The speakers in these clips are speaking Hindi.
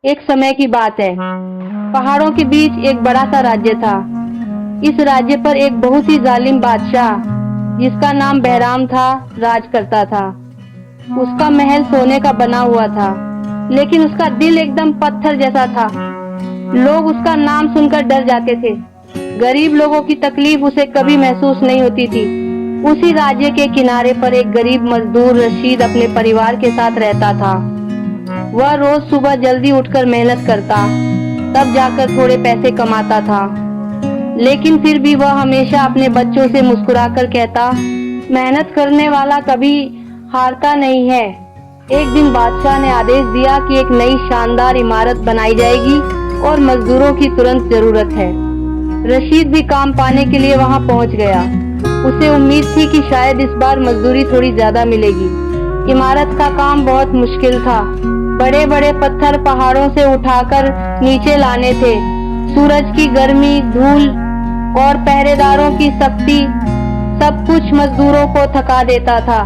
एक समय की बात है। पहाड़ों के बीच एक बड़ा सा राज्य था। इस राज्य पर एक बहुत ही जालिम बादशाह, जिसका नाम बहराम था, राज करता था। उसका महल सोने का बना हुआ था, लेकिन उसका दिल एकदम पत्थर जैसा था। लोग उसका नाम सुनकर डर जाते थे। गरीब लोगों की तकलीफ उसे कभी महसूस नहीं होती थी। उसी राज्य के किनारे पर एक गरीब मजदूर रशीद अपने परिवार के साथ रहता था। वह रोज सुबह जल्दी उठकर मेहनत करता, तब जाकर थोड़े पैसे कमाता था। लेकिन फिर भी वह हमेशा अपने बच्चों से मुस्कुराकर कहता, मेहनत करने वाला कभी हारता नहीं है। एक दिन बादशाह ने आदेश दिया कि एक नई शानदार इमारत बनाई जाएगी और मजदूरों की तुरंत जरूरत है। रशीद भी काम पाने के लिए वहां पहुंच गया। उसे उम्मीद थी कि शायद इस बार मजदूरी थोड़ी ज्यादा मिलेगी। इमारत का काम बहुत मुश्किल था। बड़े बड़े पत्थर पहाड़ों से उठाकर नीचे लाने थे। सूरज की गर्मी, धूल और पहरेदारों की सख्ती सब कुछ मजदूरों को थका देता था,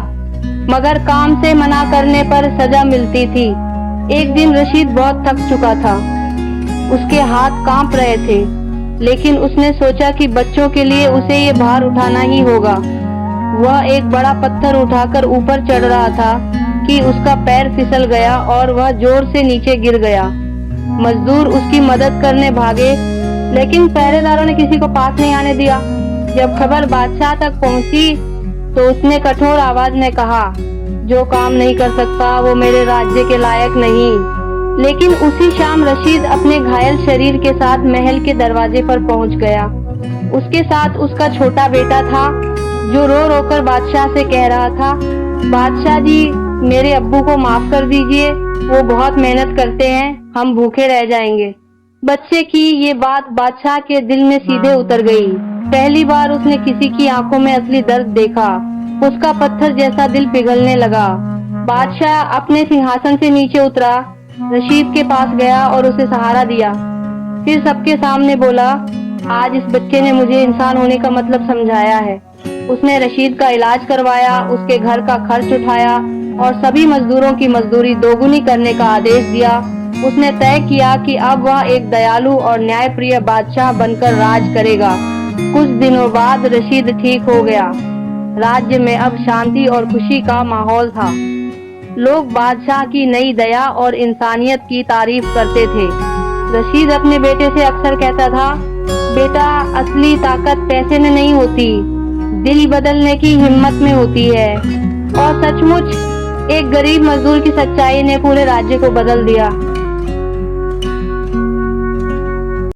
मगर काम से मना करने पर सजा मिलती थी। एक दिन रशीद बहुत थक चुका था। उसके हाथ कांप रहे थे, लेकिन उसने सोचा कि बच्चों के लिए उसे ये भार उठाना ही होगा। वह एक बड़ा पत्थर उठाकर ऊपर चढ़ रहा था कि उसका पैर फिसल गया और वह जोर से नीचे गिर गया। मजदूर उसकी मदद करने भागे, लेकिन पहरेदारों ने किसी को पास नहीं आने दिया। जब खबर बादशाह तक पहुंची, तो उसने कठोर आवाज में कहा, जो काम नहीं कर सकता वो मेरे राज्य के लायक नहीं। लेकिन उसी शाम रशीद अपने घायल शरीर के साथ महल के दरवाजे पर पहुंच गया। उसके साथ उसका छोटा बेटा था, जो रो रो कर बादशाह से कह रहा था, बादशाह जी, मेरे अब्बू को माफ कर दीजिए, वो बहुत मेहनत करते हैं, हम भूखे रह जाएंगे। बच्चे की ये बात बादशाह के दिल में सीधे उतर गई। पहली बार उसने किसी की आंखों में असली दर्द देखा। उसका पत्थर जैसा दिल पिघलने लगा। बादशाह अपने सिंहासन से नीचे उतरा, रशीद के पास गया और उसे सहारा दिया। फिर सबके सामने बोला, आज इस बच्चे ने मुझे इंसान होने का मतलब समझाया है। उसने रशीद का इलाज करवाया, उसके घर का खर्च उठाया और सभी मजदूरों की मजदूरी दोगुनी करने का आदेश दिया। उसने तय किया कि अब वह एक दयालु और न्यायप्रिय बादशाह बनकर राज करेगा। कुछ दिनों बाद रशीद ठीक हो गया। राज्य में अब शांति और खुशी का माहौल था। लोग बादशाह की नई दया और इंसानियत की तारीफ करते थे। रशीद अपने बेटे से अक्सर कहता था, बेटा, असली ताकत पैसे में नहीं होती, दिल बदलने की हिम्मत में होती है। और सचमुच एक गरीब मजदूर की सच्चाई ने पूरे राज्य को बदल दिया।